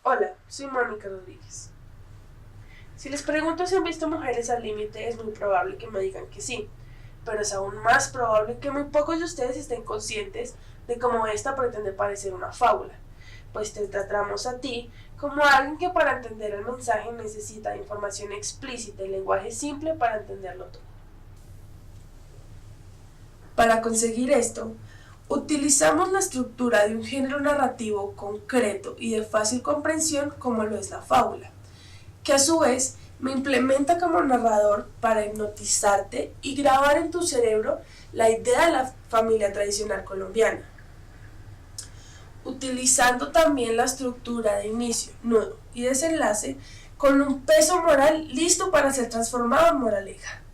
Hola, soy Mónica Rodríguez. Si les pregunto si han visto Mujeres al Límite, es muy probable que me digan que sí, pero es aún más probable que muy pocos de ustedes estén conscientes de cómo esta pretende parecer una fábula, pues te tratamos a ti como alguien que para entender el mensaje necesita información explícita y lenguaje simple para entenderlo todo. Para conseguir esto, utilizamos la estructura de un género narrativo concreto y de fácil comprensión como lo es la fábula, que a su vez me implementa como narrador para hipnotizarte y grabar en tu cerebro la idea de la familia tradicional colombiana, utilizando también la estructura de inicio, nudo y desenlace con un peso moral listo para ser transformado en moraleja.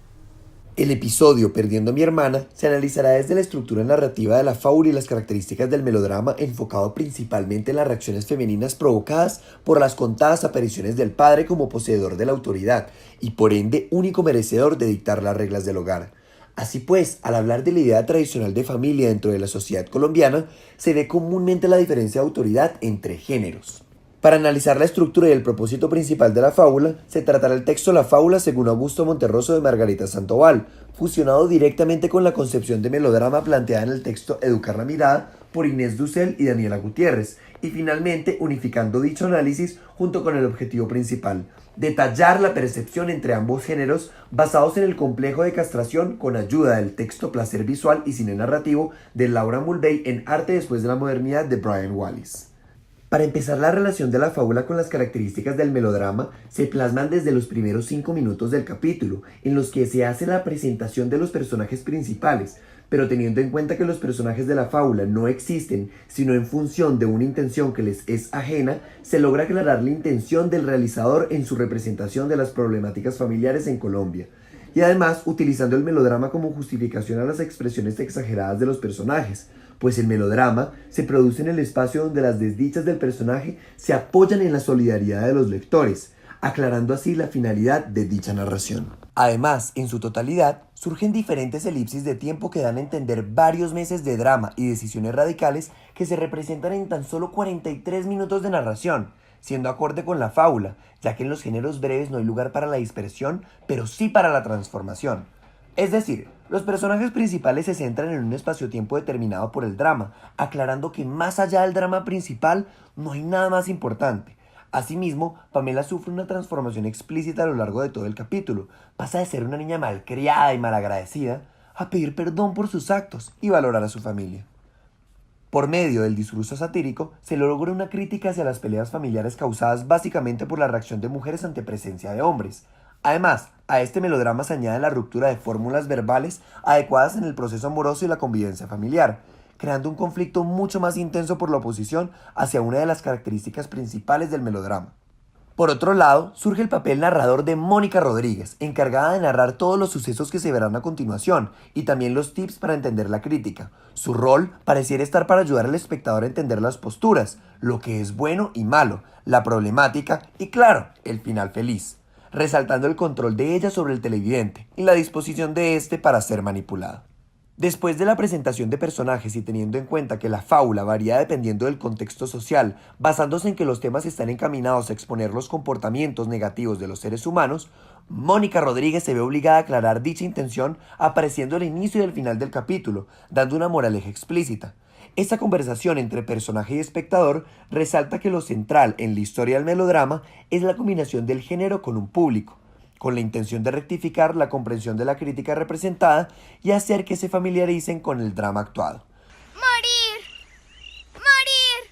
El episodio Perdiendo a mi hermana se analizará desde la estructura narrativa de la fábula y las características del melodrama, enfocado principalmente en las reacciones femeninas provocadas por las contadas apariciones del padre como poseedor de la autoridad y por ende único merecedor de dictar las reglas del hogar. Así pues, al hablar de la idea tradicional de familia dentro de la sociedad colombiana, se ve comúnmente la diferencia de autoridad entre géneros. Para analizar la estructura y el propósito principal de la fábula, se tratará el texto La Fábula según Augusto Monterroso de Margarita Sandoval, fusionado directamente con la concepción de melodrama planteada en el texto Educar la mirada por Inés Dussel y Daniela Gutiérrez, y finalmente unificando dicho análisis junto con el objetivo principal, detallar la percepción entre ambos géneros basados en el complejo de castración con ayuda del texto Placer visual y cine narrativo de Laura Mulvey en Arte después de la modernidad de Brian Wallis. Para empezar, la relación de la fábula con las características del melodrama se plasman desde los primeros 5 minutos del capítulo, en los que se hace la presentación de los personajes principales, pero teniendo en cuenta que los personajes de la fábula no existen, sino en función de una intención que les es ajena, se logra aclarar la intención del realizador en su representación de las problemáticas familiares en Colombia. Y además utilizando el melodrama como justificación a las expresiones exageradas de los personajes, pues el melodrama se produce en el espacio donde las desdichas del personaje se apoyan en la solidaridad de los lectores, aclarando así la finalidad de dicha narración. Además, en su totalidad, surgen diferentes elipsis de tiempo que dan a entender varios meses de drama y decisiones radicales que se representan en tan solo 43 minutos de narración, siendo acorde con la fábula, ya que en los géneros breves no hay lugar para la dispersión, pero sí para la transformación. Es decir, los personajes principales se centran en un espacio-tiempo determinado por el drama, aclarando que más allá del drama principal no hay nada más importante. Asimismo, Pamela sufre una transformación explícita a lo largo de todo el capítulo. Pasa de ser una niña malcriada y malagradecida a pedir perdón por sus actos y valorar a su familia. Por medio del discurso satírico, se logra una crítica hacia las peleas familiares causadas básicamente por la reacción de mujeres ante presencia de hombres. Además, a este melodrama se añade la ruptura de fórmulas verbales adecuadas en el proceso amoroso y la convivencia familiar, creando un conflicto mucho más intenso por la oposición hacia una de las características principales del melodrama. Por otro lado, surge el papel narrador de Mónica Rodríguez, encargada de narrar todos los sucesos que se verán a continuación y también los tips para entender la crítica. Su rol pareciera estar para ayudar al espectador a entender las posturas, lo que es bueno y malo, la problemática y, claro, el final feliz, resaltando el control de ella sobre el televidente y la disposición de éste para ser manipulado. Después de la presentación de personajes y teniendo en cuenta que la fábula varía dependiendo del contexto social, basándose en que los temas están encaminados a exponer los comportamientos negativos de los seres humanos, Mónica Rodríguez se ve obligada a aclarar dicha intención apareciendo al inicio y al final del capítulo, dando una moraleja explícita. Esta conversación entre personaje y espectador resalta que lo central en la historia del melodrama es la combinación del género con un público, con la intención de rectificar la comprensión de la crítica representada y hacer que se familiaricen con el drama actuado. ¡Morir! ¡Morir!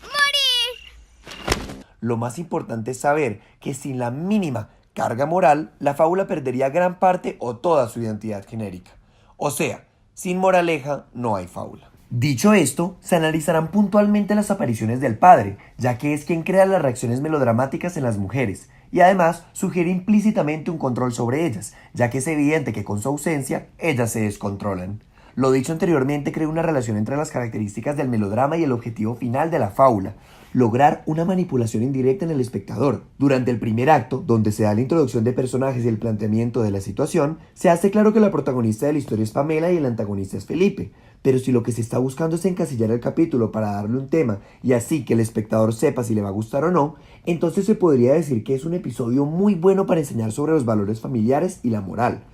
¡Morir! Lo más importante es saber que sin la mínima carga moral, la fábula perdería gran parte o toda su identidad genérica. O sea, sin moraleja no hay fábula. Dicho esto, se analizarán puntualmente las apariciones del padre, ya que es quien crea las reacciones melodramáticas en las mujeres, y además sugiere implícitamente un control sobre ellas, ya que es evidente que con su ausencia, ellas se descontrolan. Lo dicho anteriormente crea una relación entre las características del melodrama y el objetivo final de la fábula, lograr una manipulación indirecta en el espectador. Durante el primer acto, donde se da la introducción de personajes y el planteamiento de la situación, se hace claro que la protagonista de la historia es Pamela y el antagonista es Felipe, Pero si lo que se está buscando es encasillar el capítulo para darle un tema y así que el espectador sepa si le va a gustar o no, entonces se podría decir que es un episodio muy bueno para enseñar sobre los valores familiares y la moral.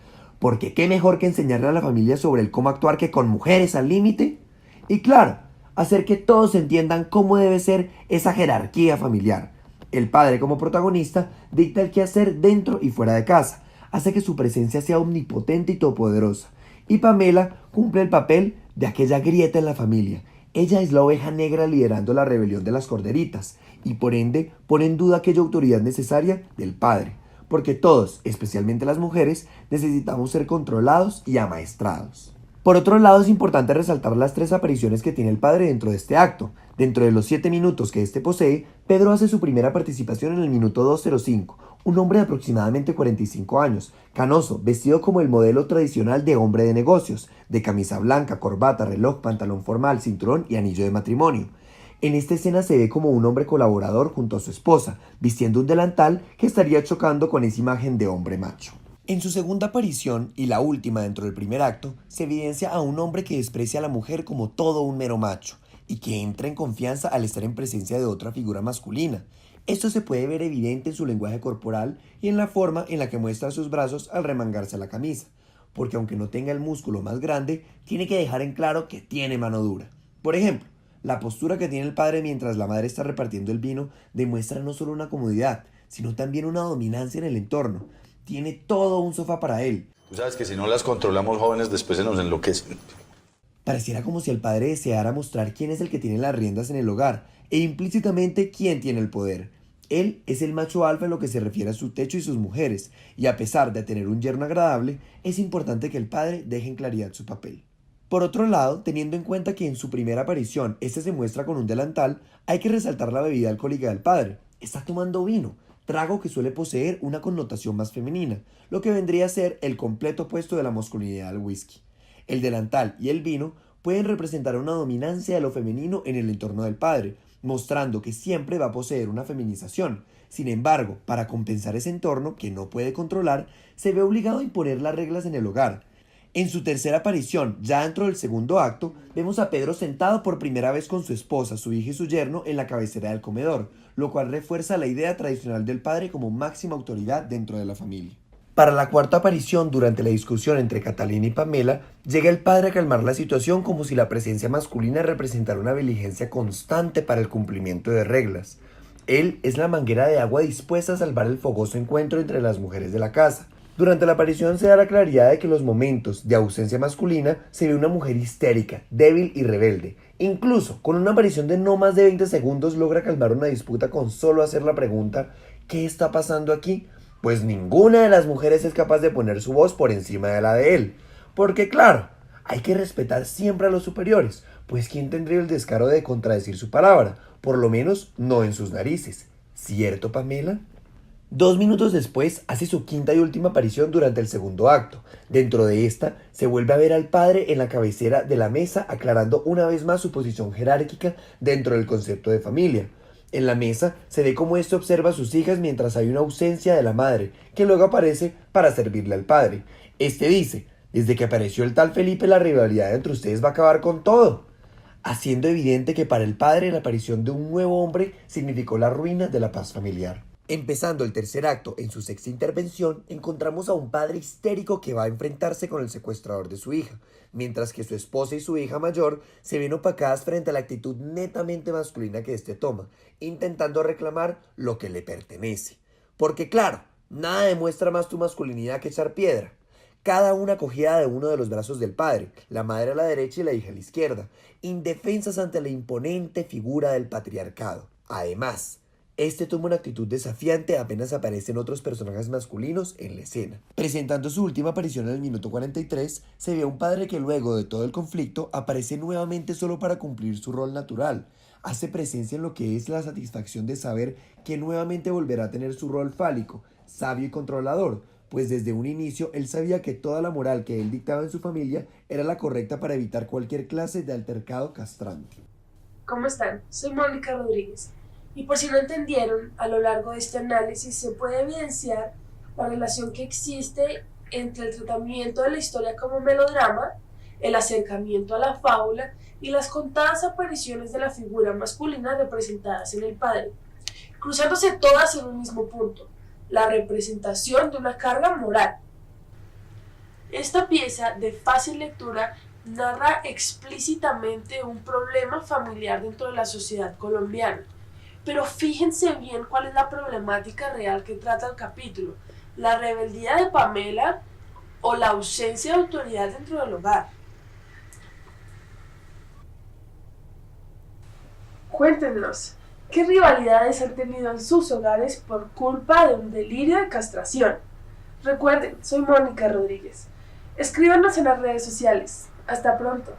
Porque qué mejor que enseñarle a la familia sobre el cómo actuar que con mujeres al límite. Y claro, hacer que todos entiendan cómo debe ser esa jerarquía familiar. El padre como protagonista dicta el qué hacer dentro y fuera de casa, hace que su presencia sea omnipotente y todopoderosa. Y Pamela cumple el papel de aquella grieta en la familia. Ella es la oveja negra liderando la rebelión de las corderitas y por ende pone en duda aquella autoridad necesaria del padre, porque todos, especialmente las mujeres, necesitamos ser controlados y amaestrados. Por otro lado, es importante resaltar las 3 apariciones que tiene el padre dentro de este acto. Dentro de los 7 minutos que este posee, Pedro hace su primera participación en el minuto 2:05, un hombre de aproximadamente 45 años, canoso, vestido como el modelo tradicional de hombre de negocios, de camisa blanca, corbata, reloj, pantalón formal, cinturón y anillo de matrimonio. En esta escena se ve como un hombre colaborador junto a su esposa, vistiendo un delantal que estaría chocando con esa imagen de hombre macho. En su segunda aparición, y la última dentro del primer acto, se evidencia a un hombre que desprecia a la mujer como todo un mero macho, y que entra en confianza al estar en presencia de otra figura masculina. Esto se puede ver evidente en su lenguaje corporal y en la forma en la que muestra sus brazos al remangarse la camisa, porque aunque no tenga el músculo más grande, tiene que dejar en claro que tiene mano dura. Por ejemplo, la postura que tiene el padre mientras la madre está repartiendo el vino demuestra no solo una comodidad, sino también una dominancia en el entorno. Tiene todo un sofá para él. Tú sabes que si no las controlamos jóvenes después se nos enloquecen. Pareciera como si el padre deseara mostrar quién es el que tiene las riendas en el hogar e implícitamente quién tiene el poder. Él es el macho alfa en lo que se refiere a su techo y sus mujeres, y a pesar de tener un yerno agradable, es importante que el padre deje en claridad su papel. Por otro lado, teniendo en cuenta que en su primera aparición este se muestra con un delantal, hay que resaltar la bebida alcohólica del padre. Está tomando vino, trago que suele poseer una connotación más femenina, lo que vendría a ser el completo opuesto de la masculinidad del whisky. El delantal y el vino pueden representar una dominancia de lo femenino en el entorno del padre, mostrando que siempre va a poseer una feminización. Sin embargo, para compensar ese entorno que no puede controlar, se ve obligado a imponer las reglas en el hogar. En su tercera aparición, ya dentro del segundo acto, vemos a Pedro sentado por primera vez con su esposa, su hija y su yerno en la cabecera del comedor, lo cual refuerza la idea tradicional del padre como máxima autoridad dentro de la familia. Para la cuarta aparición, durante la discusión entre Catalina y Pamela, llega el padre a calmar la situación como si la presencia masculina representara una diligencia constante para el cumplimiento de reglas. Él es la manguera de agua dispuesta a salvar el fogoso encuentro entre las mujeres de la casa. Durante la aparición se da la claridad de que en los momentos de ausencia masculina se ve una mujer histérica, débil y rebelde. Incluso, con una aparición de no más de 20 segundos logra calmar una disputa con solo hacer la pregunta ¿qué está pasando aquí? Pues ninguna de las mujeres es capaz de poner su voz por encima de la de él. Porque claro, hay que respetar siempre a los superiores, pues ¿quién tendría el descaro de contradecir su palabra? Por lo menos no en sus narices. ¿Cierto, Pamela? 2 minutos después hace su quinta y última aparición durante el segundo acto. Dentro de esta, se vuelve a ver al padre en la cabecera de la mesa aclarando una vez más su posición jerárquica dentro del concepto de familia. En la mesa se ve cómo éste observa a sus hijas mientras hay una ausencia de la madre, que luego aparece para servirle al padre. Este dice, desde que apareció el tal Felipe la rivalidad entre ustedes va a acabar con todo, haciendo evidente que para el padre la aparición de un nuevo hombre significó la ruina de la paz familiar. Empezando el tercer acto, en su sexta intervención, encontramos a un padre histérico que va a enfrentarse con el secuestrador de su hija, mientras que su esposa y su hija mayor se ven opacadas frente a la actitud netamente masculina que éste toma, intentando reclamar lo que le pertenece. Porque claro, nada demuestra más tu masculinidad que echar piedra. Cada una acogida de uno de los brazos del padre, la madre a la derecha y la hija a la izquierda, indefensas ante la imponente figura del patriarcado. Además, este toma una actitud desafiante apenas aparecen otros personajes masculinos en la escena. Presentando su última aparición en el minuto 43, se ve a un padre que luego de todo el conflicto aparece nuevamente solo para cumplir su rol natural. Hace presencia en lo que es la satisfacción de saber que nuevamente volverá a tener su rol fálico, sabio y controlador, pues desde un inicio él sabía que toda la moral que él dictaba en su familia era la correcta para evitar cualquier clase de altercado castrante. ¿Cómo están? Soy Mónica Rodríguez. Y por si no entendieron, a lo largo de este análisis se puede evidenciar la relación que existe entre el tratamiento de la historia como melodrama el acercamiento a la fábula y las contadas apariciones de la figura masculina representadas en el padre, cruzándose todas en un mismo punto, la representación de una carga moral. Esta pieza de fácil lectura narra explícitamente un problema familiar dentro de la sociedad colombiana. Pero fíjense bien cuál es la problemática real que trata el capítulo: la rebeldía de Pamela o la ausencia de autoridad dentro del hogar. Cuéntenos, ¿qué rivalidades han tenido en sus hogares por culpa de un delirio de castración? Recuerden, soy Mónica Rodríguez. Escríbanos en las redes sociales. Hasta pronto.